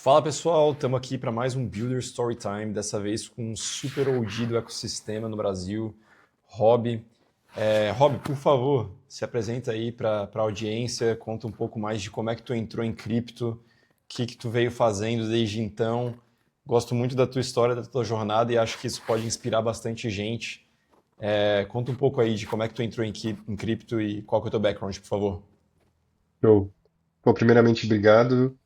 Fala pessoal, estamos aqui para mais um Builder Storytime, dessa vez com um super OG do ecossistema no Brasil, Rob. Rob, por favor, se apresenta aí para a audiência, conta um pouco mais de como é que tu entrou em cripto, o que tu veio fazendo desde então. Gosto muito da tua história, da tua jornada e acho que isso pode inspirar bastante gente. Conta um pouco aí de como é que tu entrou em cripto e qual que é o teu background, por favor. Show. Bom, primeiramente, obrigado.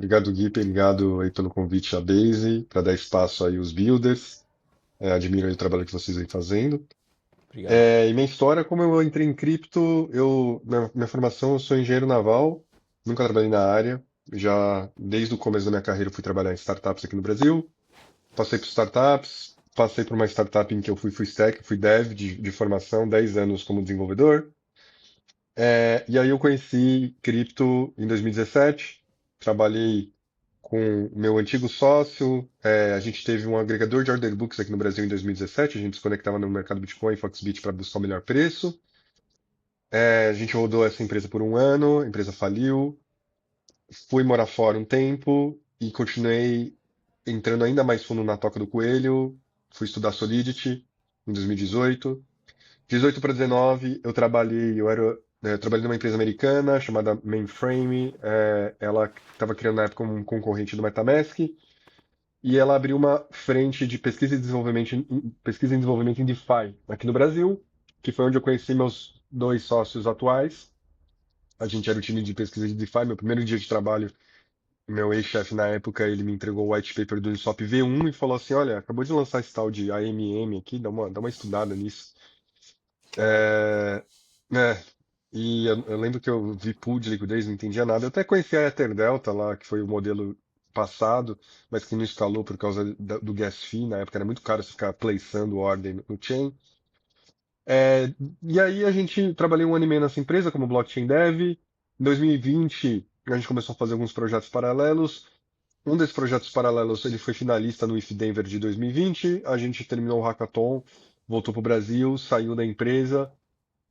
Obrigado, Gui, obrigado aí pelo convite à Base, para dar espaço aí aos builders. Admiro aí o trabalho que vocês vêm fazendo. Obrigado. E minha história, como eu entrei em cripto, minha formação, eu sou engenheiro naval, nunca trabalhei na área. Já desde o começo da minha carreira eu fui trabalhar em startups aqui no Brasil. Passei por startups, passei por uma startup em que eu fui full stack, fui dev de formação, 10 anos como desenvolvedor. E aí eu conheci cripto em 2017, trabalhei com o meu antigo sócio, a gente teve um agregador de order books aqui no Brasil em 2017, a gente se conectava no mercado Bitcoin e Foxbit para buscar o melhor preço. A gente rodou essa empresa por um ano, a empresa faliu, fui morar fora um tempo e continuei entrando ainda mais fundo na toca do coelho, fui estudar Solidity em 2018. 18 para 19, eu trabalhei numa empresa americana chamada Mainframe. Ela estava criando na época um concorrente do MetaMask e ela abriu uma frente de pesquisa e desenvolvimento em DeFi aqui no Brasil, que foi onde eu conheci meus dois sócios atuais. A gente era o time de pesquisa de DeFi. Meu primeiro dia de trabalho, meu ex-chefe na época, ele me entregou o white paper do Uniswap V1 e falou assim: Olha, acabou de lançar esse tal de AMM aqui, dá uma estudada nisso. Caraca. É, né, e eu lembro que eu vi pool de liquidez, não entendia nada. Eu até conheci a Ether Delta lá, que foi o modelo passado, mas que não escalou por causa do gas fee. Na época era muito caro você ficar placeando ordem no chain. É, e aí a gente trabalhei um ano e meio nessa empresa como blockchain dev. Em 2020 a gente começou a fazer alguns projetos paralelos. Um desses projetos paralelos ele foi finalista no IF Denver de 2020. A gente terminou o hackathon, voltou para o Brasil, saiu da empresa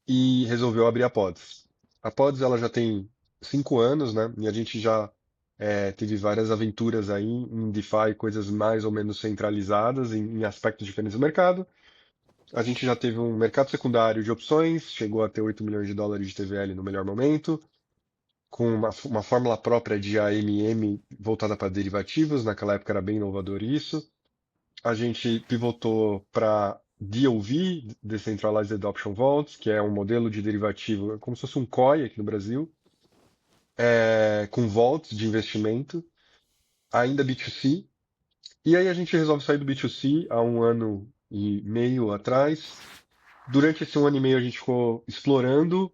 e resolveu abrir a Pods. A Pods ela já tem 5 anos, né? E a gente já teve várias aventuras aí em DeFi, coisas mais ou menos centralizadas em aspectos diferentes do mercado. A gente já teve um mercado secundário de opções, chegou a ter 8 milhões de dólares de TVL no melhor momento, com uma fórmula própria de AMM voltada para derivativos, naquela época era bem inovador isso. A gente pivotou para DOV, Decentralized Adoption Vaults, que é um modelo de derivativo, como se fosse um COI aqui no Brasil, com vaults de investimento, ainda B2C. E aí a gente resolve sair do B2C há um ano e meio atrás. Durante esse um ano e meio a gente ficou explorando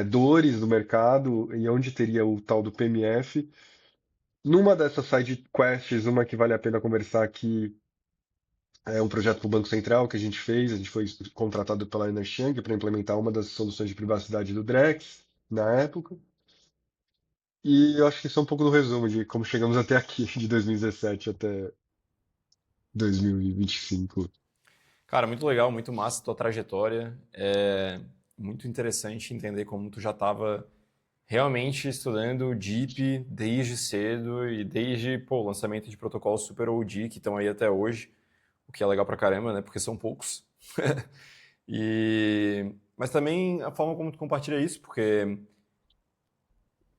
dores do mercado e onde teria o tal do PMF. Numa dessas side quests, uma que vale a pena conversar aqui. É um projeto para o Banco Central que a gente fez. A gente foi contratado pela Ernst Young para implementar uma das soluções de privacidade do Drex na época. E eu acho que isso é um pouco do resumo de como chegamos até aqui, de 2017 até 2025. Cara, muito legal, muito massa a tua trajetória. É muito interessante entender como tu já estava realmente estudando Deep desde cedo e desde, pô, o lançamento de protocolos super OG que estão aí até hoje, o que é legal pra caramba, né? Porque são poucos. Mas também a forma como tu compartilha isso, porque,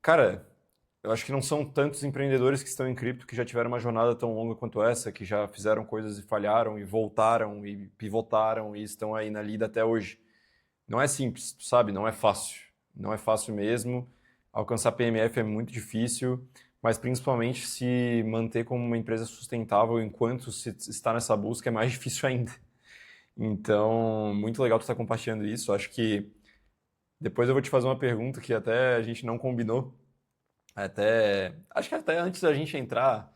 cara, eu acho que não são tantos empreendedores que estão em cripto que já tiveram uma jornada tão longa quanto essa, que já fizeram coisas e falharam e voltaram e pivotaram e estão aí na lida até hoje. Não é simples, sabe? Não é fácil. Não é fácil mesmo. Alcançar PMF é muito difícil, mas principalmente se manter como uma empresa sustentável enquanto se está nessa busca é mais difícil ainda. Então, muito legal tu estar compartilhando isso. Acho que depois eu vou te fazer uma pergunta que até a gente não combinou. Acho que até antes da gente entrar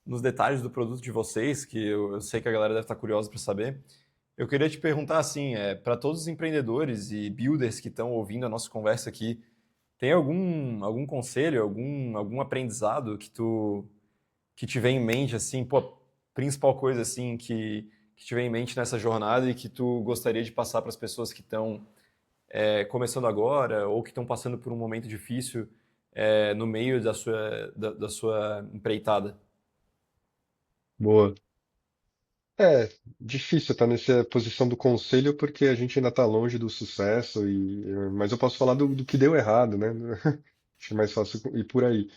nos detalhes do produto de vocês, que eu sei que a galera deve estar curiosa para saber. Eu queria te perguntar assim, para todos os empreendedores e builders que estão ouvindo a nossa conversa aqui, tem algum conselho, algum aprendizado que te vem em mente assim, pô, principal coisa assim que te vem em mente nessa jornada e que tu gostaria de passar para as pessoas que estão começando agora ou que estão passando por um momento difícil no meio da sua empreitada? Boa. É, difícil estar nessa posição do conselho porque a gente ainda está longe do sucesso, mas eu posso falar do que deu errado, né? Acho mais fácil ir por aí.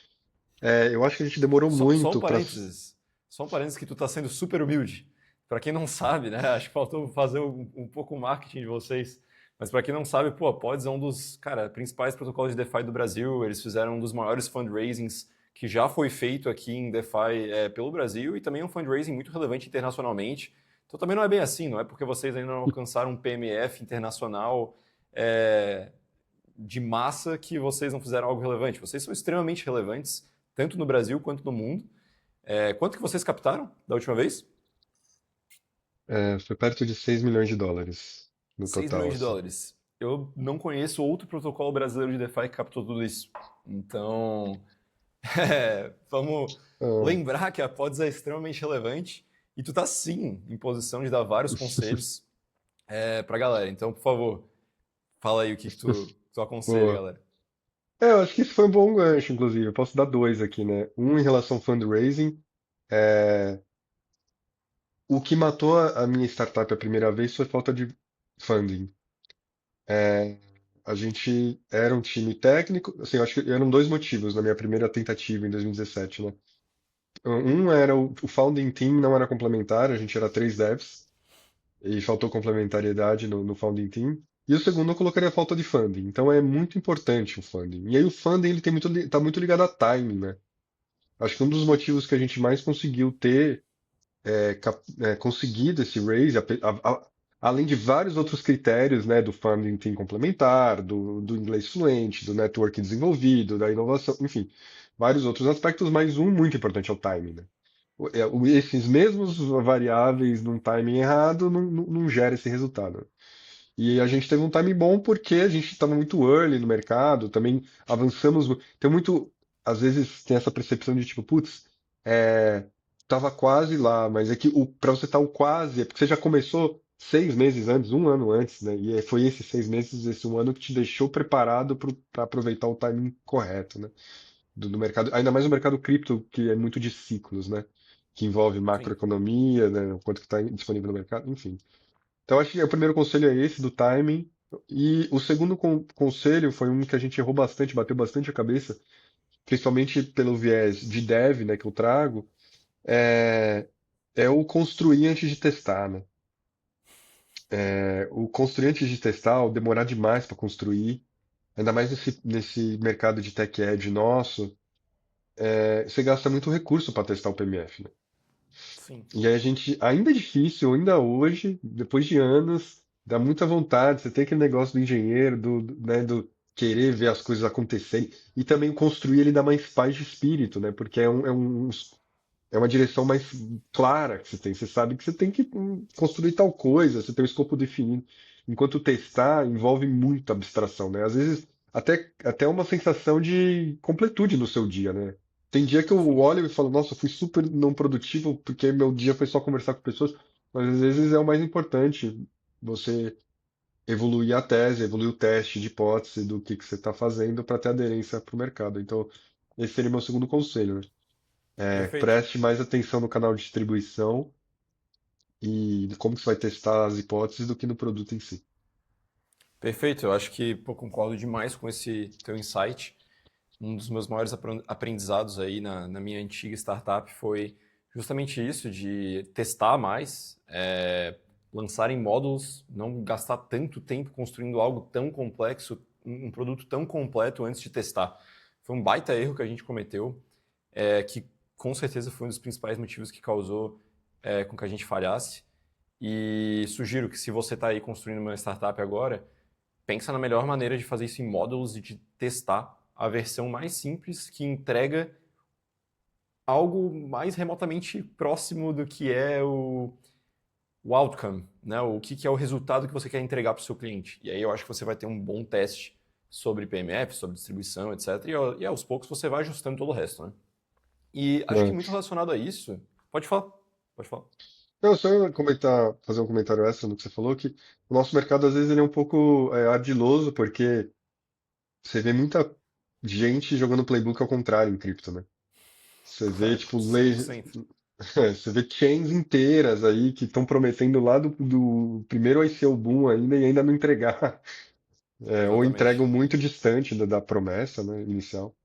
É, eu acho que a gente demorou Só um muito para. parênteses. Só um parênteses que tu tá sendo super humilde. Para quem não sabe, né? Acho que faltou fazer um pouco o marketing de vocês. Mas para quem não sabe, pô, a Pods é um dos, cara, principais protocolos de DeFi do Brasil. Eles fizeram um dos maiores fundraisings que já foi feito aqui em DeFi pelo Brasil e também um fundraising muito relevante internacionalmente. Então também não é bem assim, não é porque vocês ainda não alcançaram um PMF internacional é, de massa que vocês não fizeram algo relevante. Vocês são extremamente relevantes, tanto no Brasil quanto no mundo. Quanto que vocês captaram da última vez? Foi perto de 6 milhões de dólares no 6 total, milhões de assim. dólares. Eu não conheço outro protocolo brasileiro de DeFi que captou tudo isso. Então, vamos Ah, lembrar que a Pods é extremamente relevante e tu tá sim em posição de dar vários conselhos pra galera. Então, por favor, fala aí o que tu aconselha, boa. galera. Eu acho que isso foi um bom gancho, inclusive. Eu posso dar dois aqui, né? Um em relação ao fundraising. É, o que matou a minha startup a primeira vez foi falta de funding. É, a gente era um time técnico, assim, eu acho que eram dois motivos na minha primeira tentativa em 2017, né? Um era o founding team não era complementar, a gente era três devs e faltou complementariedade no founding team. E o segundo eu colocaria a falta de funding. Então é muito importante o funding. E aí o funding ele tem tá muito ligado a timing, né? Acho que um dos motivos que a gente mais conseguiu ter conseguido esse raise, além de vários outros critérios, né, do funding team complementar, do inglês fluente, do network desenvolvido, da inovação, enfim, vários outros aspectos, mas um muito importante é o timing, né? Esses mesmos variáveis num timing errado não gera esse resultado. E a gente teve um timing bom porque a gente estava muito early no mercado, também avançamos. Tem muito, às vezes tem essa percepção de tipo, putz, tava quase lá, mas é que para você estar o quase, é porque você já começou 6 meses antes, um ano antes, né? E foi esses 6 meses, esse um ano que te deixou preparado para aproveitar o timing correto, né? Do mercado, ainda mais o mercado cripto, que é muito de ciclos, né? Que envolve Sim, macroeconomia, né? O quanto que está disponível no mercado, enfim. Então, acho que o primeiro conselho é esse, do timing. E o segundo conselho foi um que a gente errou bastante, bateu bastante a cabeça, principalmente pelo viés de dev, né, que eu trago, é, é o construir antes de testar, né? O construir antes de testar, o demorar demais para construir, ainda mais nesse mercado de tech ed nosso, você gasta muito recurso para testar o PMF, né? sim. E aí a gente, ainda é difícil, ainda hoje, depois de anos, dá muita vontade. Você tem aquele negócio do engenheiro, né, do querer ver as coisas acontecerem. E também o construir ele dá mais paz de espírito, né? Porque é uma direção mais clara que você tem. Você sabe que você tem que construir tal coisa, você tem o escopo definido. Enquanto testar envolve muita abstração, né? Às vezes até uma sensação de completude no seu dia, né? Tem dia que eu Sim. olho e falo, nossa, eu fui super não produtivo porque meu dia foi só conversar com pessoas, mas às vezes é o mais importante você evoluir a tese, evoluir o teste de hipótese do que você está fazendo para ter aderência para o mercado. Então, esse seria meu segundo conselho, né? Perfeito. Preste mais atenção no canal de distribuição e como que você vai testar as hipóteses do que no produto em si. Perfeito. Eu acho que pô, concordo demais com esse teu insight. Um dos meus maiores aprendizados aí na minha antiga startup foi justamente isso, de testar mais, lançar em módulos, não gastar tanto tempo construindo algo tão complexo, um produto tão completo antes de testar. Foi um baita erro que a gente cometeu, que com certeza foi um dos principais motivos que causou com que a gente falhasse. E sugiro que se você está aí construindo uma startup agora, pensa na melhor maneira de fazer isso em módulos e de testar a versão mais simples que entrega algo mais remotamente próximo do que é o outcome, né? O que é o resultado que você quer entregar para o seu cliente. E aí eu acho que você vai ter um bom teste sobre PMF, sobre distribuição, etc. E aos poucos você vai ajustando todo o resto, né? E acho que É. muito relacionado a isso, pode falar, pode falar. Não, só eu comentar, fazer um comentário extra no que você falou, que o nosso mercado às vezes ele é um pouco ardiloso, porque você vê muita gente jogando playbook ao contrário em cripto, né? Você vê, tipo, Cem por cento. Você vê chains inteiras aí que estão prometendo lá do primeiro ICO boom ainda não entregar, ou entregam Exatamente. muito distante da promessa, né, inicial.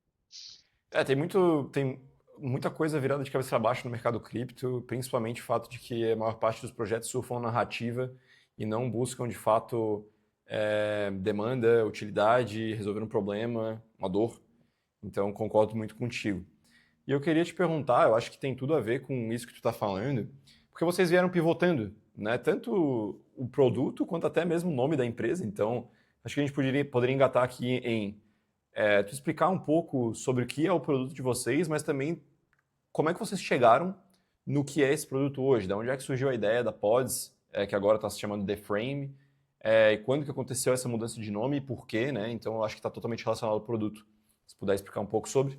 Tem muita coisa virada de cabeça para baixo no mercado cripto, principalmente o fato de que a maior parte dos projetos surfam narrativa e não buscam de fato demanda, utilidade, resolver um problema, uma dor. Então concordo muito contigo. E eu queria te perguntar, eu acho que tem tudo a ver com isso que tu está falando, porque vocês vieram pivotando, né? Tanto o produto quanto até mesmo o nome da empresa. Então, acho que a gente poderia engatar aqui em tu explicar um pouco sobre o que é o produto de vocês, mas também como é que vocês chegaram no que é esse produto hoje? Da onde é que surgiu a ideia da Pods, que agora está se chamando The Frame, e quando que aconteceu essa mudança de nome e por quê, né? Então, eu acho que está totalmente relacionado ao produto. Se puder explicar um pouco sobre.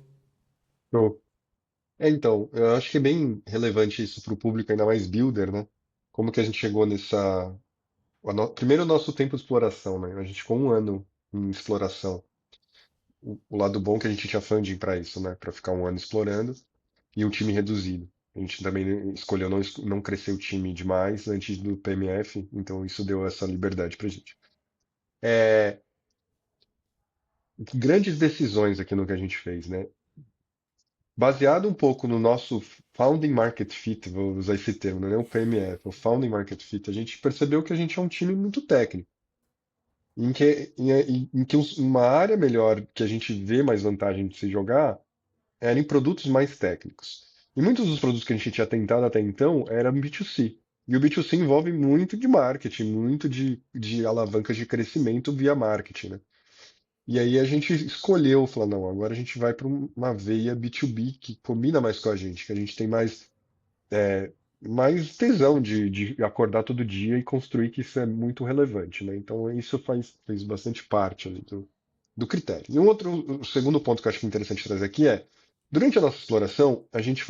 Show. Então, eu acho que é bem relevante isso para o público, ainda mais builder, né? Como que a gente chegou nessa. Primeiro, o nosso tempo de exploração, né? A gente ficou um ano em exploração. O lado bom é que a gente tinha funding para isso, né? Para ficar um ano explorando e um time reduzido. A gente também escolheu não crescer o time demais antes do PMF, então isso deu essa liberdade para gente. É, grandes decisões aqui no que a gente fez, né? Baseado um pouco no nosso Founding Market Fit, vou usar esse termo, não é o PMF, o Founding Market Fit, a gente percebeu que a gente é um time muito técnico, em que uma área melhor que a gente vê mais vantagem de se jogar era em produtos mais técnicos. E muitos dos produtos que a gente tinha tentado até então eram B2C. E o B2C envolve muito de marketing, muito de alavancas de crescimento via marketing, né? E aí a gente escolheu, falou, não, agora a gente vai para uma veia B2B que combina mais com a gente, que a gente tem mais tesão de acordar todo dia e construir que isso é muito relevante, né? Então isso fez bastante parte ali do critério. E o segundo ponto que eu acho que é interessante trazer aqui é, durante a nossa exploração, a gente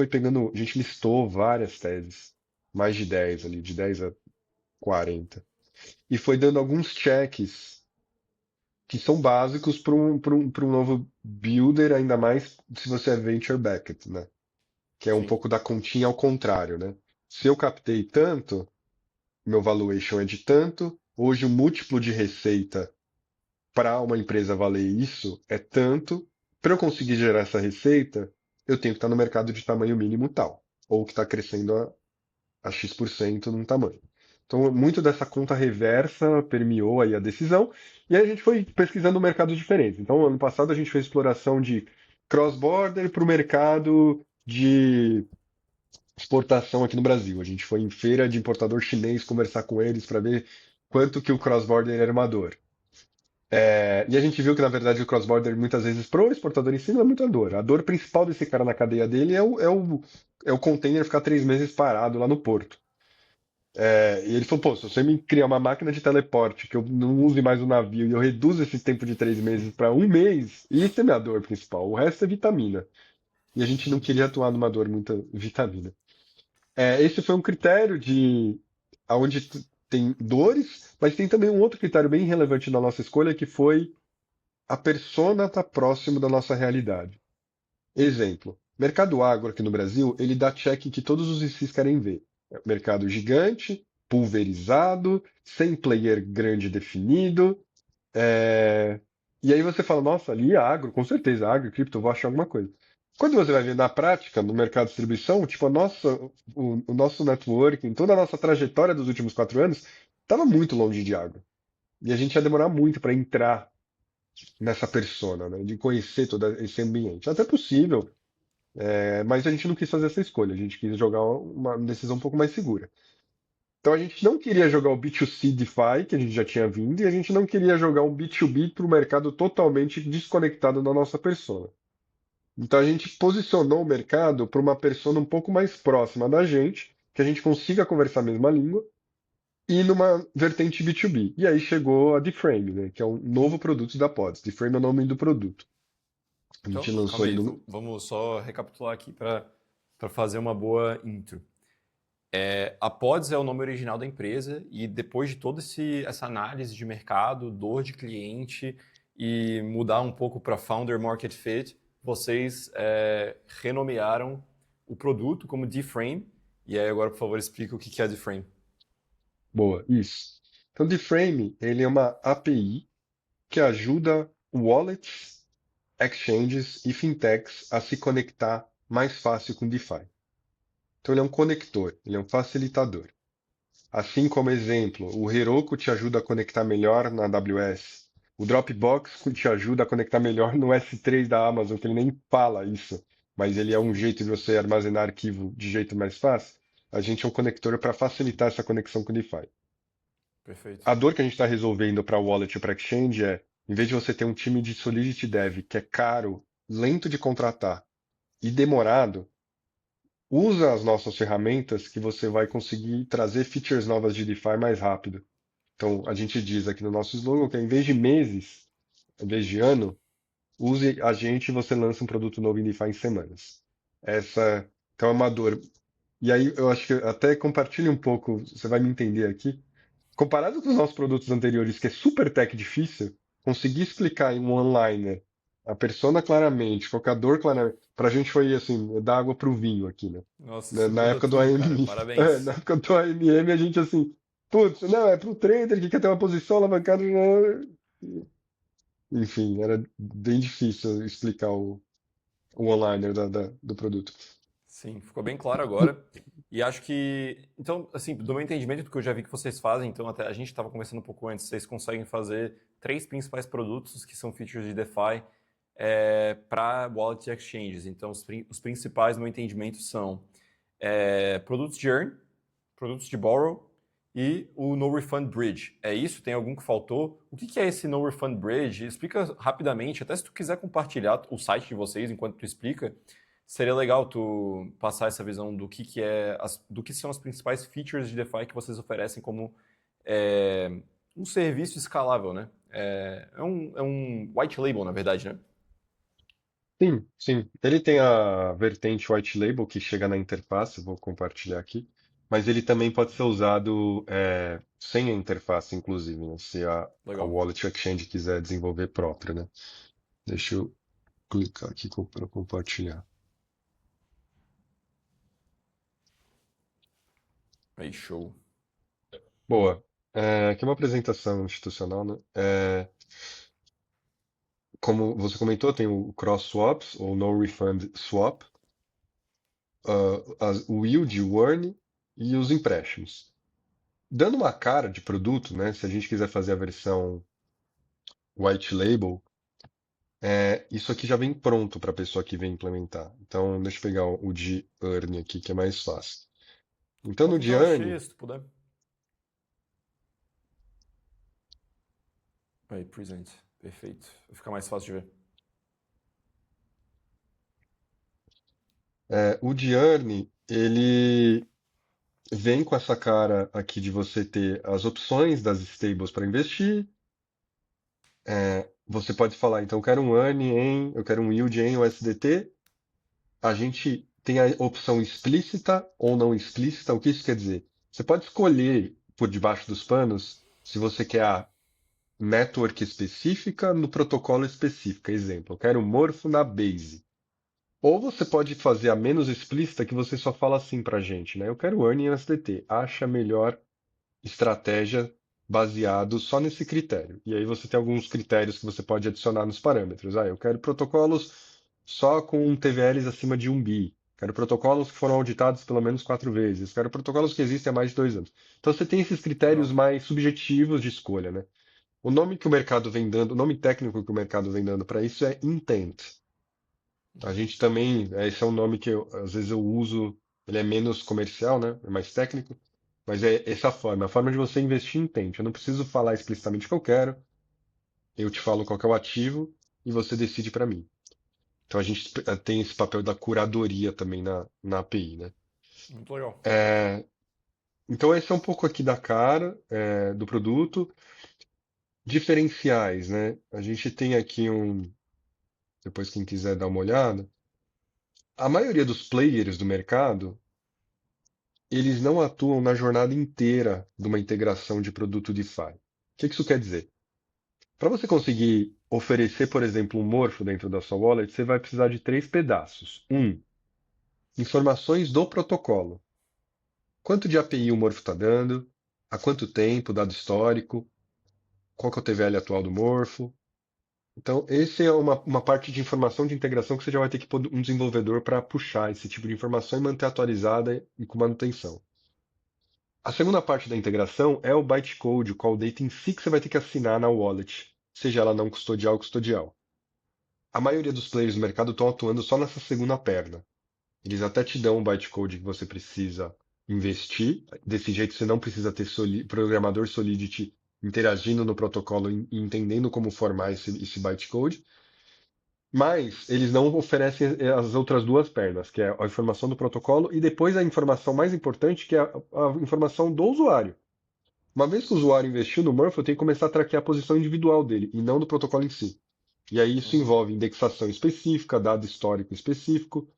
listou várias teses, mais de 10 ali, de 10 a 40, e foi dando alguns checks que são básicos para um novo builder, ainda mais se você é venture backed, né? Que é um Sim. pouco da continha ao contrário, né? Se eu captei tanto, meu valuation é de tanto, hoje o múltiplo de receita para uma empresa valer isso é tanto, para eu conseguir gerar essa receita, eu tenho que estar no mercado de tamanho mínimo tal, ou que está crescendo a X% num tamanho. Então, muito dessa conta reversa permeou aí a decisão, e aí a gente foi pesquisando mercados diferentes. Então, ano passado a gente fez exploração de cross-border para o mercado de exportação aqui no Brasil. A gente foi em feira de importador chinês conversar com eles para ver quanto que o cross-border era uma dor. E a gente viu que, na verdade, o cross-border, muitas vezes, pro exportador em si, não é muita dor. A dor principal desse cara na cadeia dele é o container ficar 3 meses parado lá no porto. E ele falou, pô, se você me criar uma máquina de teleporte que eu não use mais o navio e eu reduzo esse tempo de 3 meses para um mês, isso é minha dor principal. O resto é vitamina. E a gente não queria atuar numa dor muita vitamina. Esse foi um critério de onde tem dores, mas tem também um outro critério bem relevante na nossa escolha, que foi a persona estar próximo da nossa realidade. Exemplo, mercado agro aqui no Brasil, ele dá check que todos os VCs querem ver. Mercado gigante, pulverizado, sem player grande definido. é, E aí você fala, nossa, ali é agro, com certeza, agro, cripto, eu vou achar alguma coisa. Quando você vai ver na prática, no mercado de distribuição, tipo, o nosso networking, toda a nossa trajetória dos últimos 4 anos, estava muito longe de agro. E a gente ia demorar muito para entrar nessa persona, né? De conhecer todo esse ambiente. Até possível, mas a gente não quis fazer essa escolha, a gente quis jogar uma decisão um pouco mais segura. Então a gente não queria jogar o B2C DeFi, que a gente já tinha vindo, e a gente não queria jogar um B2B para o mercado totalmente desconectado da nossa persona. Então a gente posicionou o mercado para uma persona um pouco mais próxima da gente, que a gente consiga conversar a mesma língua, e numa vertente B2B. E aí chegou a DeFrame, né, que é um novo produto da Pods. DeFrame é o nome do produto. A gente Então, lançou calma ele aí, no. vamos só recapitular aqui para fazer uma boa intro. A Pods é o nome original da empresa e depois de toda essa análise de mercado, dor de cliente e mudar um pouco para Founder Market Fit, vocês renomearam o produto como D-Frame E aí agora, por favor, explica o que que é a D-Frame. Boa, isso. Então, Difframe, ele é uma API que ajuda wallets, exchanges e fintechs a se conectar mais fácil com DeFi. Então, ele é um conector, ele é um facilitador. Assim como exemplo, o Heroku te ajuda a conectar melhor na AWS. O Dropbox te ajuda a conectar melhor no S3 da Amazon, que ele nem fala isso, mas ele é um jeito de você armazenar arquivo de jeito mais fácil. A gente é um conector para facilitar essa conexão com o DeFi. Perfeito. A dor que a gente está resolvendo para wallet e para exchange é, em vez de você ter um time de Solidity Dev que é caro, lento de contratar e demorado, usa as nossas ferramentas que você vai conseguir trazer features novas de DeFi mais rápido. Então, a gente diz aqui no nosso slogan que em vez de meses, em vez de ano, use a gente e você lança um produto novo em DeFi em semanas. Essa, então, é uma dor. E aí, eu acho que até compartilhe um pouco, você vai me entender aqui. Comparado com os nossos produtos anteriores, que é super tech difícil, conseguir explicar em um onliner a persona claramente, qualquer dor claramente, pra gente foi assim, dar água pro vinho aqui, né? Nossa, Na isso na muda época do tudo, cara. AMM, na Parabéns. época do AMM a gente assim, putz, não, é pro trader que quer ter uma posição alavancada, né? Enfim, era bem difícil explicar o onliner do produto. Sim, ficou bem claro agora. E acho que, então, assim, do meu entendimento do que eu já vi que vocês fazem, então até a gente estava conversando um pouco antes, vocês conseguem fazer três principais produtos que são features de DeFi para wallets e exchanges. Então, os principais, no meu entendimento, são produtos de earn, produtos de borrow e o No Refund Bridge. É isso? Tem algum que faltou? O que que é esse No Refund Bridge? Explica rapidamente, até se tu quiser compartilhar o site de vocês enquanto tu explica, seria legal tu passar essa visão do que é, do que são as principais features de DeFi que vocês oferecem como é, um serviço escalável, né? É um white label, na verdade, né? Sim, sim. Ele tem a vertente white label que chega na interface, vou compartilhar aqui, mas ele também pode ser usado sem a interface, inclusive, né, se a Legal. Wallet Exchange quiser desenvolver próprio, né? Deixa eu clicar aqui para compartilhar. Aí, show. Boa. Aqui é uma apresentação institucional, né? Como você comentou, tem o Cross Swaps, ou No Refund Swap, o yield, o earn e os empréstimos. Dando uma cara de produto, né? Se a gente quiser fazer a versão white label, isso aqui já vem pronto para a pessoa que vem implementar. Então, deixa eu pegar o de earn aqui, que é mais fácil. Então, Bota no em de tela cheia, earn, se tu puder. Aí, present. Perfeito. Vai ficar mais fácil de ver. o de earn, ele vem com essa cara aqui de você ter as opções das stables para investir. Você pode falar, então, eu quero um yield em USDT. A gente tem a opção explícita ou não explícita. O que isso quer dizer? Você pode escolher por debaixo dos panos se você quer a network específica no protocolo específico. Exemplo, eu quero Morpho na Base. Ou você pode fazer a menos explícita que você só fala assim pra gente, né? Eu quero Earn em USDT. Acha a melhor estratégia baseado só nesse critério. E aí você tem alguns critérios que você pode adicionar nos parâmetros. Eu quero protocolos só com TVLs acima de 1 bi. Quero protocolos que foram auditados pelo menos 4 vezes. Quero protocolos que existem há mais de 2 anos. Então você tem esses critérios Legal. mais subjetivos de escolha, né? O nome que o mercado vem dando, o nome técnico que o mercado vem dando para isso é intent. A gente também, esse é um nome que às vezes eu uso, ele é menos comercial, né? É mais técnico, mas é essa forma, a forma de você investir em tempo. Eu não preciso falar explicitamente o que eu quero, eu te falo qual que é o ativo e você decide para mim. Então a gente tem esse papel da curadoria também na API, né? Muito legal. É, então esse é um pouco aqui da cara do produto. Diferenciais, né? A gente tem aqui depois quem quiser dar uma olhada, a maioria dos players do mercado eles não atuam na jornada inteira de uma integração de produto DeFi. O que isso quer dizer? Para você conseguir oferecer, por exemplo, um morfo dentro da sua wallet, você vai precisar de três pedaços. Informações do protocolo. quanto de API o Morpho está dando, há quanto tempo, dado histórico, qual que é o TVL atual do Morpho. Então, esse é uma parte de informação de integração que você já vai ter que pôr um desenvolvedor para puxar esse tipo de informação e manter atualizada e com manutenção. A segunda parte da integração é o bytecode, o call data em si que você vai ter que assinar na wallet, seja ela não custodial ou custodial. A maioria dos players do mercado estão atuando só nessa segunda perna. Eles até te dão um bytecode que você precisa investir. Desse jeito você não precisa ter programador Solidity interagindo no protocolo e entendendo como formar esse bytecode. Mas eles não oferecem as outras duas pernas, que é a informação do protocolo e depois a informação mais importante, que é a informação do usuário. Uma vez que o usuário investiu no Murphy, eu tenho que começar a traquear a posição individual dele e não do protocolo em si. E aí isso Uhum. envolve indexação específica, dado histórico específico.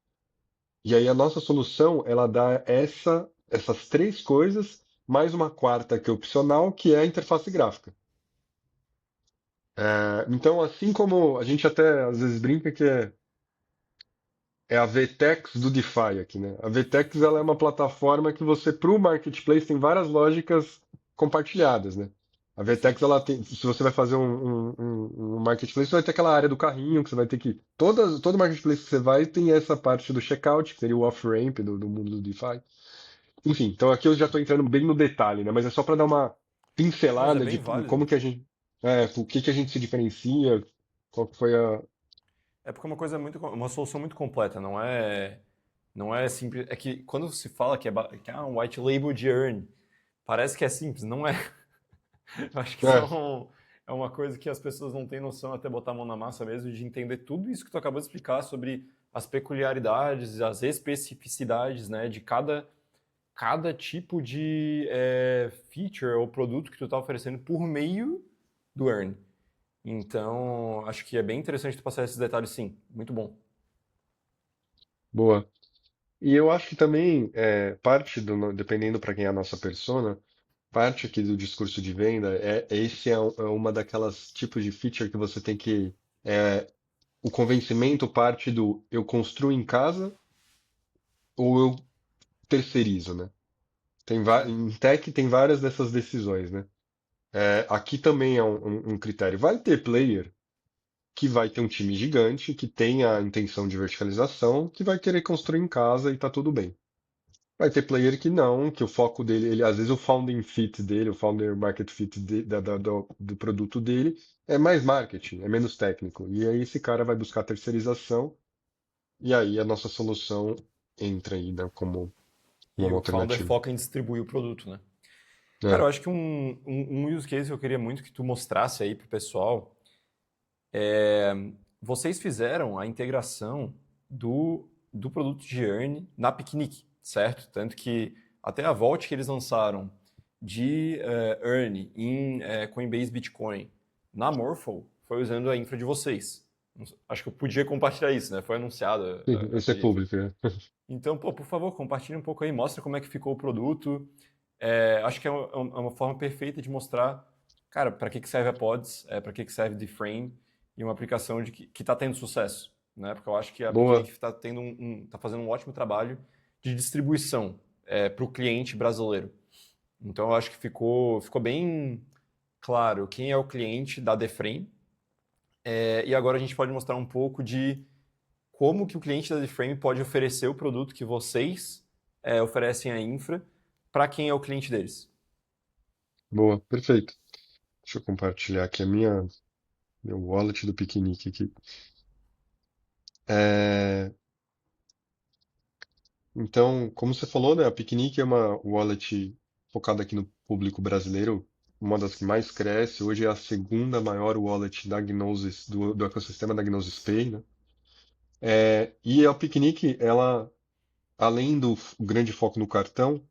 E aí a nossa solução, ela dá essas três coisas, mais uma quarta que é opcional, que é a interface gráfica. Então, assim como a gente até às vezes brinca que é a VTEX do DeFi aqui, né? A VTEX ela é uma plataforma que você, para o marketplace, tem várias lógicas compartilhadas, né? A Sim. VTEX, ela tem, se você vai fazer um marketplace, você vai ter aquela área do carrinho, que você vai ter que. Todo marketplace que você vai tem essa parte do checkout, que seria o off-ramp do mundo do DeFi. Enfim, então aqui eu já estou entrando bem no detalhe, né? Mas é só para dar uma Não, mas é pincelada de bem válido. como que a gente. O que que a gente se diferencia, qual que foi a. É porque é uma coisa muito, uma solução muito completa, não é simples. É que quando se fala que é um white label de earn, parece que é simples, não é. Eu acho que É, é uma coisa que as pessoas não têm noção até botar a mão na massa mesmo de entender tudo isso que tu acabou de explicar sobre as peculiaridades, as especificidades, né, de cada tipo de feature ou produto que tu está oferecendo por meio do earn. Então, acho que é bem interessante tu passar esses detalhes, sim. Muito bom. boa. E eu acho que também parte dependendo para quem é a nossa persona, parte aqui do discurso de venda esse é uma daquelas tipos de feature que você tem que o convencimento parte do eu construo em casa ou eu terceirizo, né? Sim. Em tech tem várias dessas decisões, né? Aqui também é um critério. Vai ter player que vai ter um time gigante, que tem a intenção de verticalização, que vai querer construir em casa e tá tudo bem. Vai ter player que não, que o foco dele, ele, às vezes o founding fit dele, o founder market fit do produto dele é mais marketing, é menos técnico. E aí esse cara vai buscar terceirização, e aí a nossa solução entra aí, né, como E uma o founder alternativa. foca em distribuir o produto, né? Cara, É, eu acho que um use case que eu queria muito que tu mostrasse aí pro pessoal é vocês fizeram a integração do produto de Earn na Picnic, certo? Tanto que até a Vault que eles lançaram de Earn em Coinbase Bitcoin na Morphle foi usando a infra de vocês. Acho que eu podia compartilhar isso, né? Foi anunciado, sim, esse é acredito. público, né? Então, pô, por favor, compartilhe um pouco aí, mostra como é que ficou o produto. Acho que é uma forma perfeita de mostrar, cara, para que serve a Pods, para que serve de Frame e uma aplicação que está tendo sucesso, né? Porque eu acho que a Picnic Boa, está tá fazendo um ótimo trabalho de distribuição para o cliente brasileiro. Então, eu acho que ficou bem claro quem é o cliente da DeFrame. E agora a gente pode mostrar um pouco de como que o cliente da DeFrame pode oferecer o produto que vocês oferecem a infra para quem é o cliente deles. boa, perfeito. Deixa eu compartilhar aqui meu wallet do piquenique aqui. É, Então, como você falou, né, a Picnic é uma wallet focada aqui no público brasileiro, uma das que mais cresce. Hoje é a segunda maior wallet da Gnosis, do ecossistema da Gnosis Pay, né? E a Picnic, ela, além do grande foco no cartão,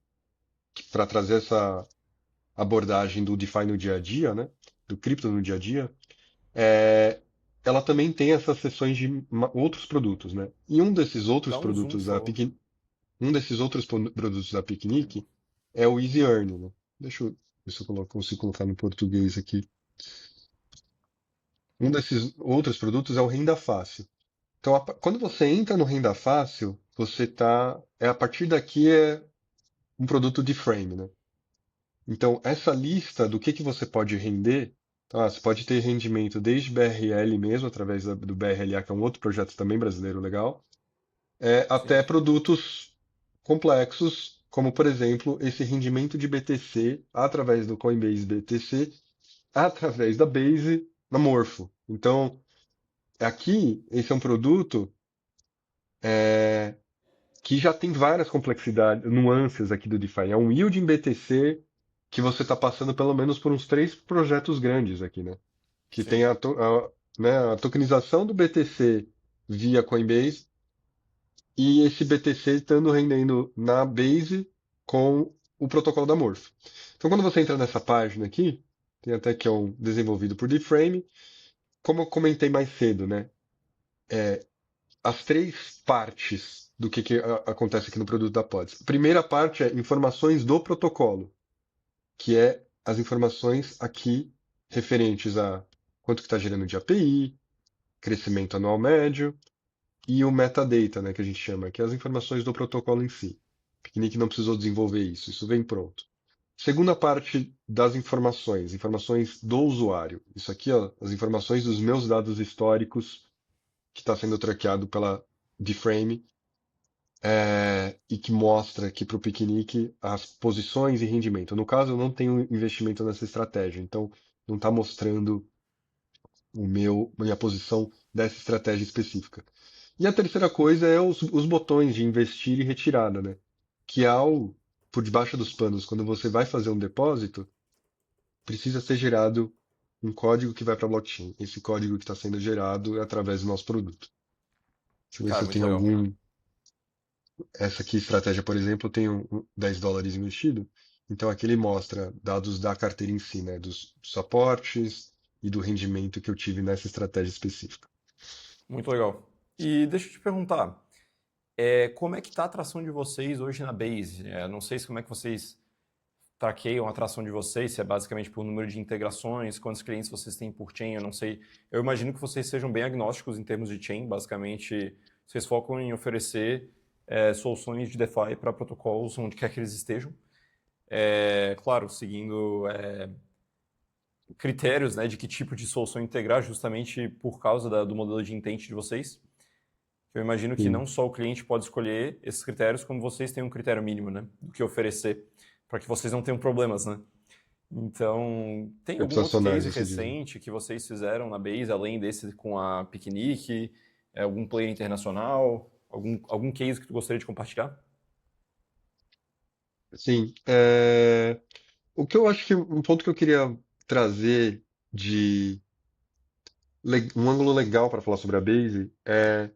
para trazer essa abordagem do DeFi no dia a dia, né, do cripto no dia a dia, é, ela também tem essas seções de outros produtos, né? E um desses outros Dá um zoom, por produtos da favor. Picnic Um desses outros produtos da Picnic é o Easy Earn, né? Deixa eu ver se eu consigo colocar no português aqui. Um desses outros produtos é o Renda Fácil. Então, quando você entra no Renda Fácil, você tá. A partir daqui um produto de frame, né? Então, essa lista do que você pode render, tá? Você pode ter rendimento desde BRL mesmo, através do BRLA, que é um outro projeto também brasileiro legal, até Sim. produtos complexos, como, por exemplo, esse rendimento de BTC através do Coinbase BTC, através da Base na Morpho. Então, aqui, esse é um produto que já tem várias complexidades, nuances aqui do DeFi. É um yield em BTC que você está passando pelo menos por uns três projetos grandes aqui, né? Que tem Sim. né, a tokenização do BTC via Coinbase e esse BTC estando rendendo na Base com o protocolo da Morph. Então, quando você entra nessa página aqui, tem até que é um desenvolvido por DeFrame, como eu comentei mais cedo, né? As três partes do que acontece aqui no produto da Pods. A primeira parte é informações do protocolo, que é as informações aqui referentes a quanto que está gerando de API, crescimento anual médio e o metadata, né, que a gente chama, que é as informações do protocolo em si. O Picnic não precisou desenvolver isso, isso vem pronto. Segunda parte das informações, informações do usuário. Isso aqui, ó, as informações dos meus dados históricos que está sendo traqueado pela DFrame e que mostra aqui para o Piquenique as posições e rendimento. No caso, eu não tenho investimento nessa estratégia, então não está mostrando minha posição dessa estratégia específica. E a terceira coisa é os botões de investir e retirada, né? Que por debaixo dos panos, quando você vai fazer um depósito, precisa ser gerado um código que vai para a blockchain. Esse código que está sendo gerado é através do nosso produto. Deixa eu ver se Cara, eu muito tenho legal. algum. Essa aqui, estratégia, por exemplo, eu tenho US$ 10 investido. Então aqui ele mostra dados da carteira em si, né? Dos aportes e do rendimento que eu tive nessa estratégia específica. Muito legal. E deixa eu te perguntar, como é que tá a atração de vocês hoje na Base? Não sei se como é que vocês traqueiam a atração de vocês, se é basicamente por número de integrações, quantos clientes vocês têm por chain, eu não sei. Eu imagino que vocês sejam bem agnósticos em termos de chain, basicamente vocês focam em oferecer soluções de DeFi para protocolos onde quer que eles estejam. Claro, seguindo critérios, né, de que tipo de solução integrar, justamente por causa do modelo de intent de vocês. Eu imagino que Sim, não só o cliente pode escolher esses critérios, como vocês têm um critério mínimo, né, do que oferecer, para que vocês não tenham problemas, né? Então, tem algum outro reputacionais, case você diz, né? recente que vocês fizeram na Base, além desse com a Picnic? Algum player internacional? Algum case que tu gostaria de compartilhar? Sim, o que eu acho que um ponto que eu queria trazer de um ângulo legal para falar sobre a Base é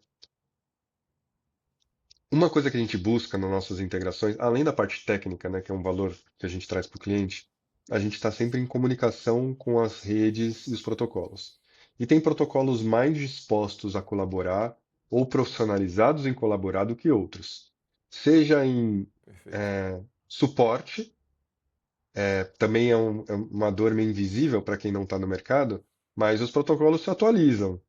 uma coisa que a gente busca nas nossas integrações, além da parte técnica, né, que é um valor que a gente traz para o cliente, a gente está sempre em comunicação com as redes e os protocolos. E tem protocolos mais dispostos a colaborar ou profissionalizados em colaborar do que outros. Seja em Perfeito. suporte, também é uma dor meio invisível para quem não está no mercado, mas os protocolos se atualizam.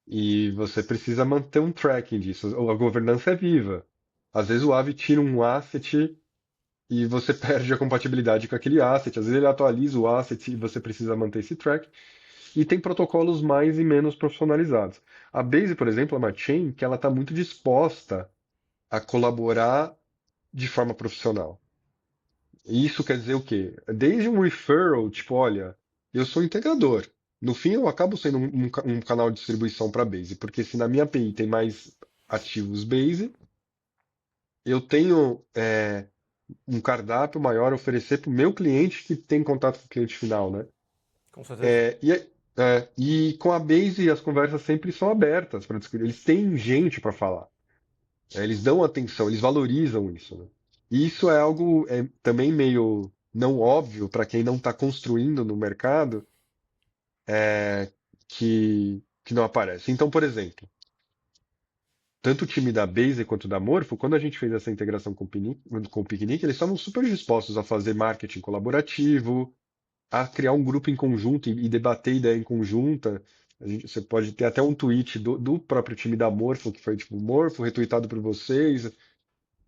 E você precisa manter um tracking disso. A governança é viva. Às vezes o Aave tira um asset e você perde a compatibilidade com aquele asset. Às vezes ele atualiza o asset e você precisa manter esse track. E tem protocolos mais e menos profissionalizados. A Base, por exemplo, é uma chain que ela está muito disposta a colaborar de forma profissional. E isso quer dizer o quê? Desde um referral, tipo, olha, eu sou integrador. No fim, eu acabo sendo um canal de distribuição para Base, porque se na minha API tem mais ativos Base, eu tenho um cardápio maior a oferecer para o meu cliente que tem contato com o cliente final, né? Com certeza. E com a Base as conversas sempre são abertas para discutir. Eles têm gente para falar. Eles dão atenção, eles valorizam isso, né? E isso é algo também meio não óbvio para quem não está construindo no mercado, que não aparece. Então, por exemplo, tanto o time da Base quanto da Morpho, quando a gente fez essa integração com o Picnic, eles estavam super dispostos a fazer marketing colaborativo, a criar um grupo em conjunto e debater ideia em conjunta. Você pode ter até um tweet do próprio time da Morpho, que foi tipo, Morpho, retweetado por vocês, Sim.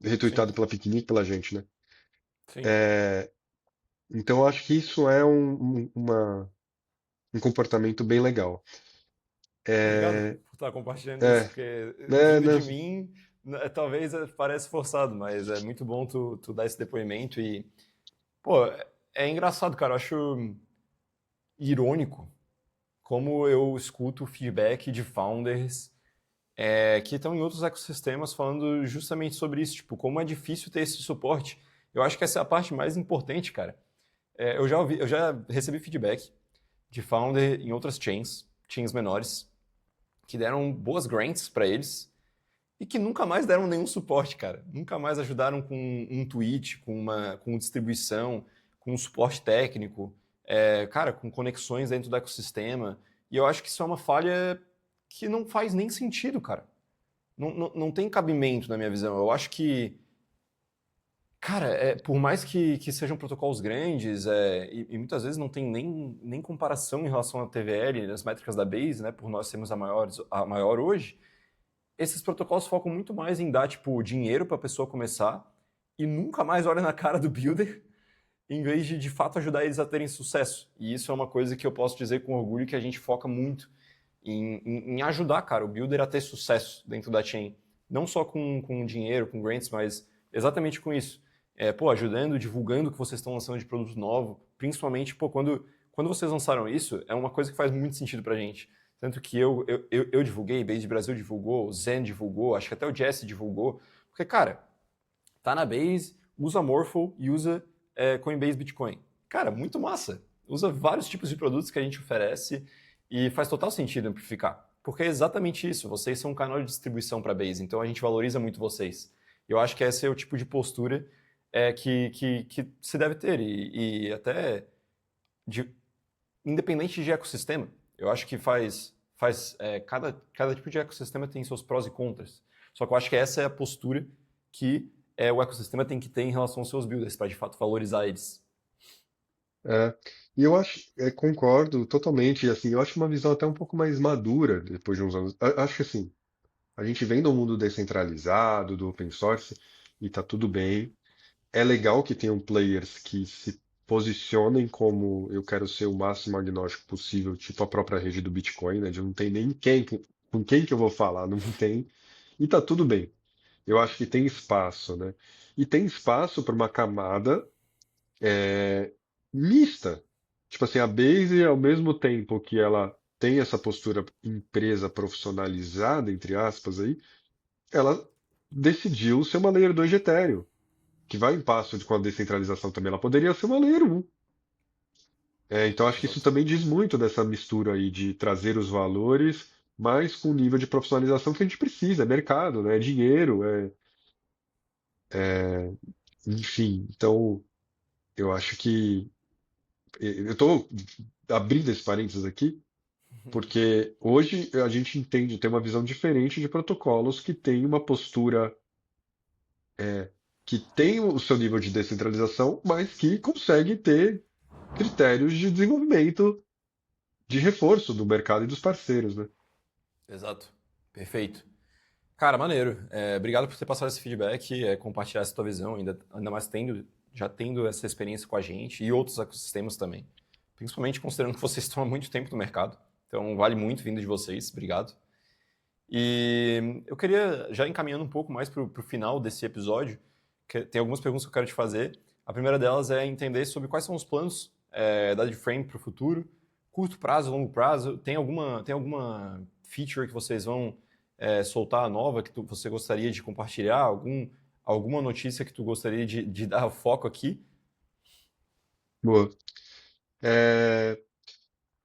retweetado pela Picnic, pela gente, né? Sim. Então, eu acho que isso é um comportamento bem legal. Obrigado É, por estar compartilhando isso, é, porque vindo né? de mim, talvez pareça forçado, mas é muito bom tu dar esse depoimento e, pô, é engraçado, cara. Eu acho irônico como eu escuto feedback de founders que estão em outros ecossistemas falando justamente sobre isso, tipo, como é difícil ter esse suporte. Eu acho que essa é a parte mais importante, cara. Eu já recebi feedback de founder em outras chains menores, que deram boas grants para eles e que nunca mais deram nenhum suporte, cara. Nunca mais ajudaram com um tweet, com distribuição, com um suporte técnico, cara, com conexões dentro do ecossistema. E eu acho que isso é uma falha que não faz nem sentido, cara. Não tem cabimento na minha visão. Eu acho que, cara, por mais que sejam protocolos grandes, e muitas vezes não tem nem comparação em relação à TVL, nas métricas da Base, né, por nós sermos a maior hoje, esses protocolos focam muito mais em dar, tipo, dinheiro para a pessoa começar e nunca mais olha na cara do builder, em vez de fato ajudar eles a terem sucesso. E isso é uma coisa que eu posso dizer com orgulho que a gente foca muito em ajudar, cara, o builder a ter sucesso dentro da chain. Não só com dinheiro, com grants, mas exatamente com isso. Pô, ajudando, divulgando o que vocês estão lançando de produto novo. Principalmente, pô, quando vocês lançaram isso, é uma coisa que faz muito sentido pra gente. Tanto que eu divulguei, Base Brasil divulgou, o Zen divulgou, acho que até o Jesse divulgou. Porque, cara, tá na Base, usa Morphle e usa Coinbase Bitcoin. Cara, muito massa. Usa vários tipos de produtos que a gente oferece e faz total sentido amplificar. Porque é exatamente isso. Vocês são um canal de distribuição para a Base, então a gente valoriza muito vocês. Eu acho que esse é o tipo de postura que se deve ter. E até de, independente de ecossistema. Eu acho que cada tipo de ecossistema tem seus prós e contras. Só que eu acho que essa é a postura que o ecossistema tem que ter em relação aos seus builders, para de fato valorizar eles. É, e eu acho, concordo totalmente, e assim, eu acho uma visão até um pouco mais madura depois de uns anos. Acho que assim, a gente vem do mundo descentralizado, do open source, e tá tudo bem. É legal que tenham players que se posicionem como eu quero ser o máximo agnóstico possível, tipo a própria rede do Bitcoin, né? De não tem nem com quem que eu vou falar, não tem. E tá tudo bem. Eu acho que tem espaço, né? E tem espaço para uma camada é, mista. Tipo assim, a Base, ao mesmo tempo que ela tem essa postura empresa profissionalizada, entre aspas, aí, ela decidiu ser uma Layer 2 de Ethereum, que vai em passo com a descentralização também. Ela poderia ser uma Layer 1. Então, acho que isso Exato. também diz muito dessa mistura aí de trazer os valores, mas com o nível de profissionalização que a gente precisa. É mercado, né? É dinheiro, enfim. Então, eu acho que. Eu estou abrindo esse parênteses aqui, porque hoje a gente entende, tem uma visão diferente de protocolos que tem uma postura que tem o seu nível de descentralização, mas que consegue ter critérios de desenvolvimento, de reforço do mercado e dos parceiros, né? Exato. Perfeito. Cara, maneiro. Obrigado por ter passado esse feedback, compartilhar essa tua visão, ainda mais já tendo essa experiência com a gente e outros ecossistemas também. Principalmente considerando que vocês estão há muito tempo no mercado. Então, vale muito vindo de vocês. Obrigado. E eu queria, já encaminhando um pouco mais para o final desse episódio, que tem algumas perguntas que eu quero te fazer. A primeira delas é entender sobre quais são os planos da DFrame para o futuro, curto prazo, longo prazo. Tem alguma feature que vocês vão soltar nova que você gostaria de compartilhar? Alguma notícia que tu gostaria de dar foco aqui? Boa. É,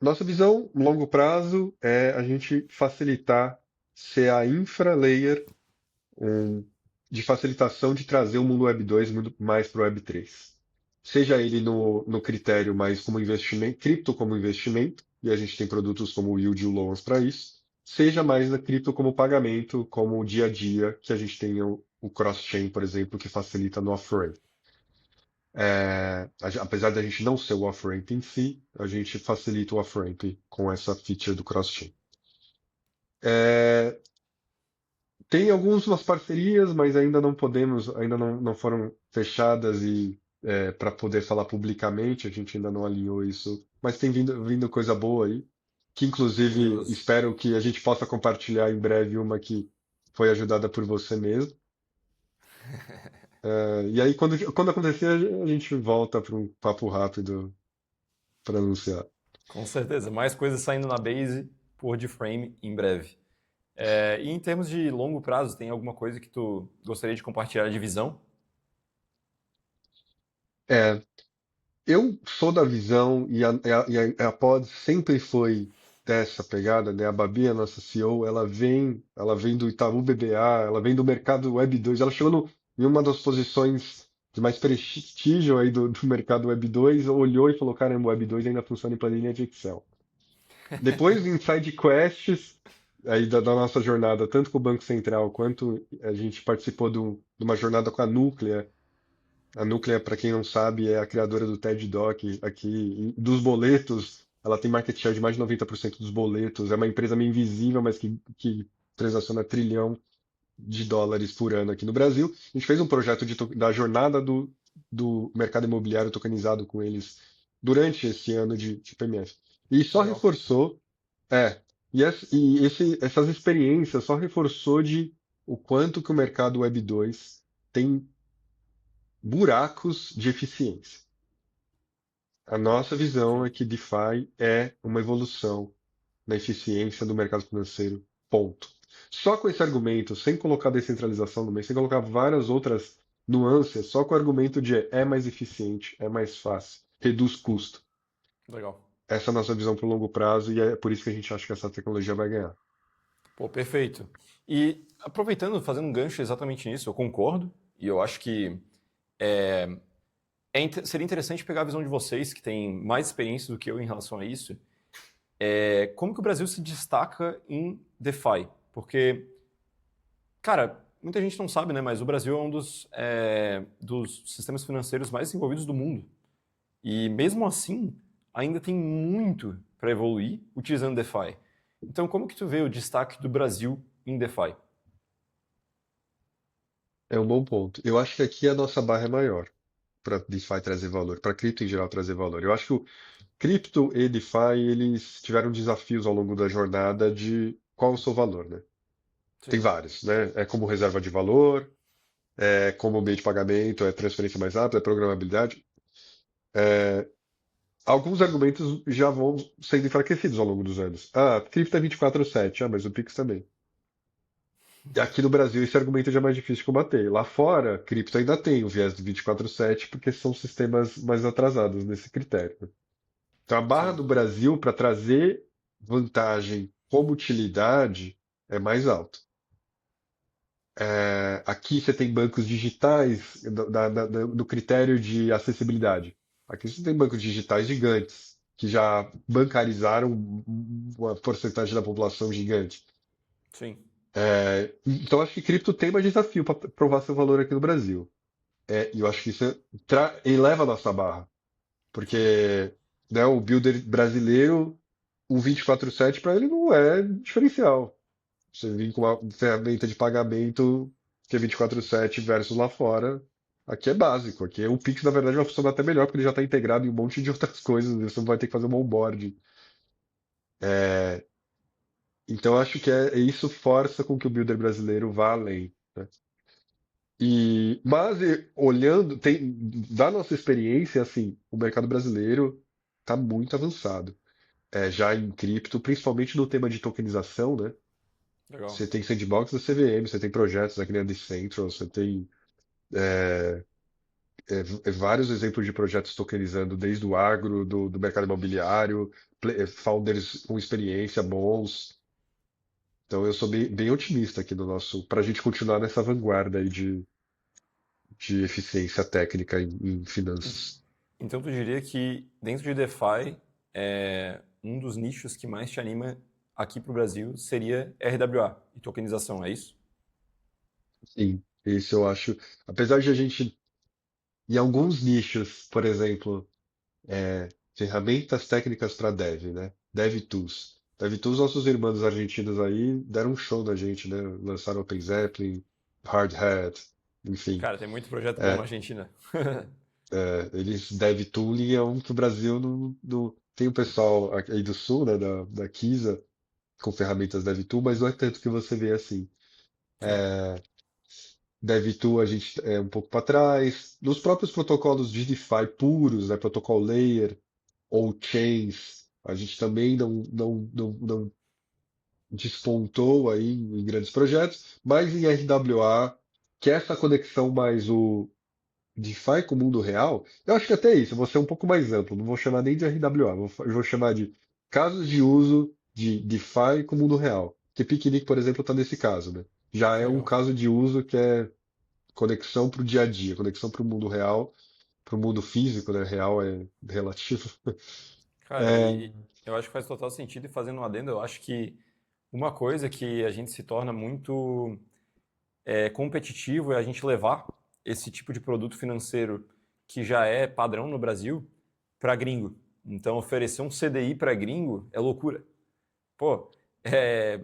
Nossa visão, longo prazo, é a gente facilitar ser a infra layer um, de facilitação de trazer o mundo Web 2 muito mais para o Web 3. Seja ele no critério mais como investimento, cripto como investimento, e a gente tem produtos como o Yield e o Loans para isso, seja mais na cripto como pagamento, como o dia a dia, que a gente tem o cross-chain, por exemplo, que facilita no off-ramp. Apesar da gente não ser o off-ramp em si, a gente facilita o off-ramp com essa feature do cross-chain. É, Tem algumas parcerias, mas ainda não podemos, ainda não foram fechadas para poder falar publicamente, a gente ainda não alinhou isso, mas tem vindo coisa boa aí, que inclusive Curioso. espero que a gente possa compartilhar em breve uma que foi ajudada por você mesmo. E aí, quando acontecer, a gente volta para um papo rápido para anunciar. Com certeza. Mais coisas saindo na base por D-Frame em breve. E em termos de longo prazo, tem alguma coisa que tu gostaria de compartilhar de visão? É, eu sou da visão, e a Pod sempre foi dessa pegada, né? A Babi, a nossa CEO, ela vem do Itaú BBA, ela vem do mercado Web 2, ela chegou em uma das posições de mais prestígio aí do mercado Web 2, olhou e falou, caramba, o Web 2 ainda funciona em planilha de Excel. Depois, em side quests, aí da nossa jornada, tanto com o Banco Central, quanto a gente participou de uma jornada com a Núclea. A Núclea, para quem não sabe, é a criadora do TED Doc aqui, e dos boletos. Ela tem market share de mais de 90% dos boletos. É uma empresa meio invisível, mas que transaciona trilhão de dólares por ano aqui no Brasil. A gente fez um projeto da jornada do mercado imobiliário tokenizado com eles durante esse ano de PMF. E só Legal. reforçou, é, essas experiências só reforçou de o quanto que o mercado Web 2 tem buracos de eficiência. A nossa visão Sim. é que DeFi é uma evolução na eficiência do mercado financeiro, ponto. Só com esse argumento, sem colocar descentralização no meio, sem colocar várias outras nuances, só com o argumento de é mais eficiente, é mais fácil, reduz custo. Legal. Essa é a nossa visão para o longo prazo e é por isso que a gente acha que essa tecnologia vai ganhar. Pô, perfeito. E aproveitando, fazendo um gancho exatamente nisso, eu concordo. E eu acho que seria interessante pegar a visão de vocês, que têm mais experiência do que eu em relação a isso. Como que o Brasil se destaca em DeFi? Porque, cara, muita gente não sabe, né? Mas o Brasil é um dos sistemas financeiros mais desenvolvidos do mundo. E mesmo assim, ainda tem muito para evoluir utilizando DeFi. Então, como que tu vê o destaque do Brasil em DeFi? É um bom ponto. Eu acho que aqui a nossa barra é maior para DeFi trazer valor, para cripto em geral trazer valor. Eu acho que o cripto e DeFi, eles tiveram desafios ao longo da jornada de qual é o seu valor, né? Tem Sim, vários, né? É como reserva de valor, é como meio de pagamento, é transferência mais rápida, é programabilidade. Alguns argumentos já vão sendo enfraquecidos ao longo dos anos. Ah, cripto é 24/7, mas o Pix também. E aqui no Brasil esse argumento já é mais difícil de combater. Lá fora, cripto ainda tem o viés do 24/7 porque são sistemas mais atrasados nesse critério, né? Então a barra sim, do Brasil para trazer vantagem como utilidade é mais alta. Aqui você tem bancos digitais do critério de acessibilidade. Aqui você tem bancos digitais gigantes, que já bancarizaram uma porcentagem da população gigante. sim. Então acho que cripto tem mais desafio para provar seu valor aqui no Brasil. E eu acho que isso eleva a nossa barra, porque né, o builder brasileiro, o 24/7 para ele não é diferencial. Você vir com uma ferramenta de pagamento que é 24/7 versus lá fora, aqui é básico. Aqui o Pix, na verdade, vai funcionar até melhor, porque ele já está integrado em um monte de outras coisas, você não vai ter que fazer um onboarding. Então, eu acho que isso força com que o builder brasileiro vá além, né? Olhando, da nossa experiência, assim, o mercado brasileiro está muito avançado. Já em cripto, principalmente no tema de tokenização, né? Legal. Você tem sandbox da CVM, você tem projetos aqui na Decentral, você tem vários exemplos de projetos tokenizando, desde o agro, do mercado imobiliário, founders com experiência bons. Então eu sou bem otimista aqui no nosso, para a gente continuar nessa vanguarda aí de eficiência técnica em finanças. Então, tu diria que dentro de DeFi, um dos nichos que mais te anima aqui para o Brasil seria RWA e tokenização, é isso? Sim, isso eu acho. Apesar de a gente, em alguns nichos, por exemplo, ferramentas técnicas para dev, né? DevTools. DevTools, nossos irmãos argentinos aí deram um show na gente, né? Lançaram OpenZeppelin, Hard Hat, enfim. Cara, tem muito projeto bom na É, Argentina. Eles dev tooling é um que o Brasil não tem o pessoal aí do sul, né, da Kisa, com ferramentas DevTool, mas não é tanto que você vê assim. Sim. DevTool a gente é um pouco para trás. Nos próprios protocolos de DeFi puros, né, protocol layer ou chains, a gente também não despontou aí em grandes projetos, mas em RWA, que é essa conexão mais o DeFi com o mundo real, eu acho que até isso, eu vou ser um pouco mais amplo, não vou chamar nem de RWA, eu vou chamar de casos de uso de DeFi com o mundo real. Que Piquenique, por exemplo, está nesse caso, né? Já é um Legal. caso de uso que é conexão para o dia a dia, conexão para o mundo real, para o mundo físico, né? Real é relativo. Cara, É, e eu acho que faz total sentido, e fazendo um adendo, eu acho que uma coisa que a gente se torna muito competitivo é a gente levar esse tipo de produto financeiro que já é padrão no Brasil para gringo. Então, oferecer um CDI para gringo é loucura. Pô,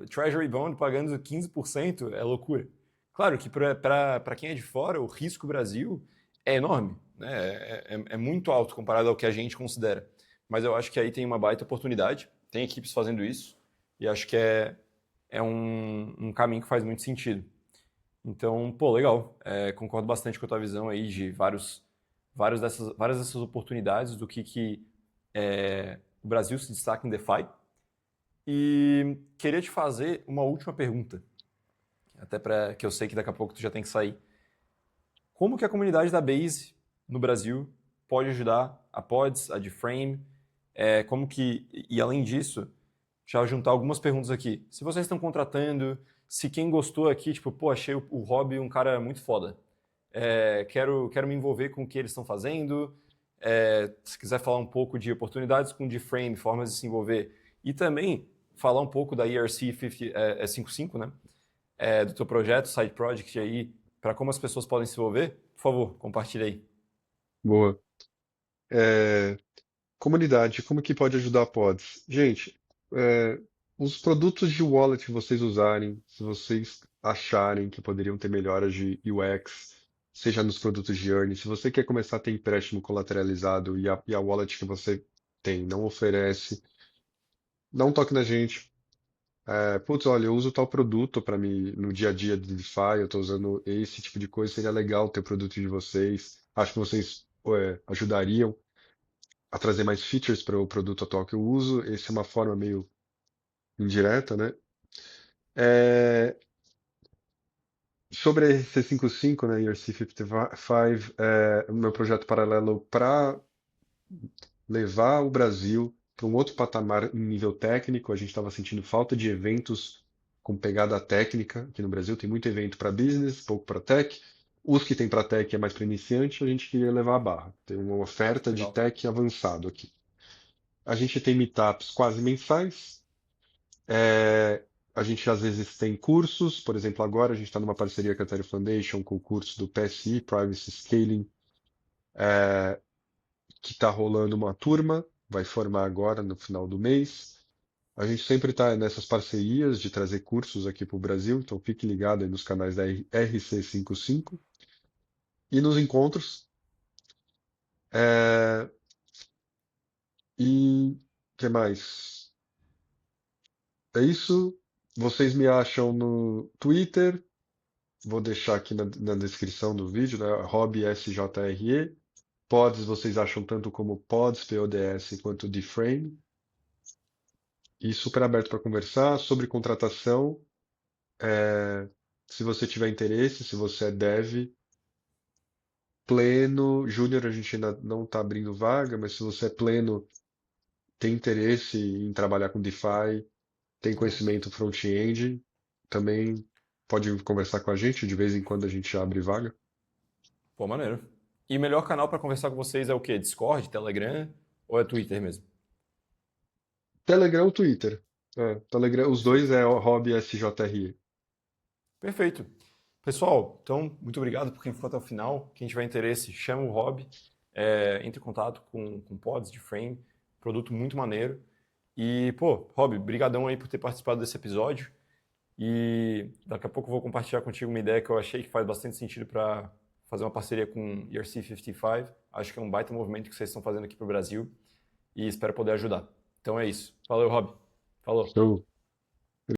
Treasury Bond pagando 15% é loucura. Claro que para quem é de fora, o risco Brasil é enorme, né? É muito alto comparado ao que a gente considera. Mas eu acho que aí tem uma baita oportunidade, tem equipes fazendo isso, e acho que é um caminho que faz muito sentido. Então, pô, legal. Concordo bastante com a tua visão aí de várias dessas oportunidades do que o Brasil se destaca em DeFi. E queria te fazer uma última pergunta, até para que eu sei que daqui a pouco tu já tem que sair. Como que a comunidade da Base no Brasil pode ajudar a Pods, a Dframe? E além disso, já juntar algumas perguntas aqui. Se vocês estão contratando, se quem gostou aqui, tipo, pô, achei o Rob um cara muito foda. Quero me envolver com o que eles estão fazendo. Se quiser falar um pouco de oportunidades com Dframe, formas de se envolver. E também falar um pouco da ERC 55, né? Do teu projeto, side project aí, para como as pessoas podem se envolver. Por favor, compartilha aí. boa. É, comunidade, como que pode ajudar a Pods? Gente, é, os produtos de wallet que vocês usarem, se vocês acharem que poderiam ter melhoras de UX, seja nos produtos de earn, se você quer começar a ter empréstimo colateralizado e a wallet que você tem não oferece, dá um toque na gente. Putz, olha, eu uso tal produto para mim no dia a dia do DeFi, eu estou usando esse tipo de coisa, seria legal ter o produto de vocês. Acho que vocês ajudariam a trazer mais features para o produto atual que eu uso. Essa é uma forma meio indireta, né? É, sobre a RC55, né, ERC55, o meu projeto paralelo para levar o Brasil para um outro patamar em nível técnico. A gente estava sentindo falta de eventos com pegada técnica aqui no Brasil. Tem muito evento para business, pouco para tech. Os que tem para tech é mais para iniciante, a gente queria levar a barra. Tem uma oferta de Legal. tech avançado aqui. A gente tem meetups quase mensais. É, a gente às vezes tem cursos, por exemplo, agora a gente está numa parceria com a Ethereum Foundation com o curso do PSI, Privacy Scaling, que está rolando uma turma, vai formar agora no final do mês. A gente sempre está nessas parcerias de trazer cursos aqui para o Brasil, então fique ligado aí nos canais da RC55 e nos encontros. É, e o que mais? É isso. Vocês me acham no Twitter, vou deixar aqui na descrição do vídeo, né? RobSJRE. Pods vocês acham tanto como Pods, PODS, quanto Dframe. E super aberto para conversar sobre contratação. É, se você tiver interesse, se você é dev, pleno, júnior a gente ainda não está abrindo vaga, mas se você é pleno, tem interesse em trabalhar com DeFi, tem Nossa. conhecimento front-end, também pode conversar com a gente, de vez em quando a gente abre vaga. Pô, maneiro. E o melhor canal para conversar com vocês é o quê? Discord, Telegram ou é Twitter mesmo? Telegram ou Twitter? Telegram, os dois Perfeito. é o Hobby SJRE. Perfeito. Pessoal, então, muito obrigado por quem ficou até o final. Quem tiver interesse, chama o Rob, entre em contato com Pods de Frame, produto muito maneiro. E, pô, Rob, brigadão aí por ter participado desse episódio. E daqui a pouco eu vou compartilhar contigo uma ideia que eu achei que faz bastante sentido para fazer uma parceria com ERC 55. Acho que é um baita movimento que vocês estão fazendo aqui pro Brasil e espero poder ajudar. Então é isso. Valeu, Rob. Falou. Show.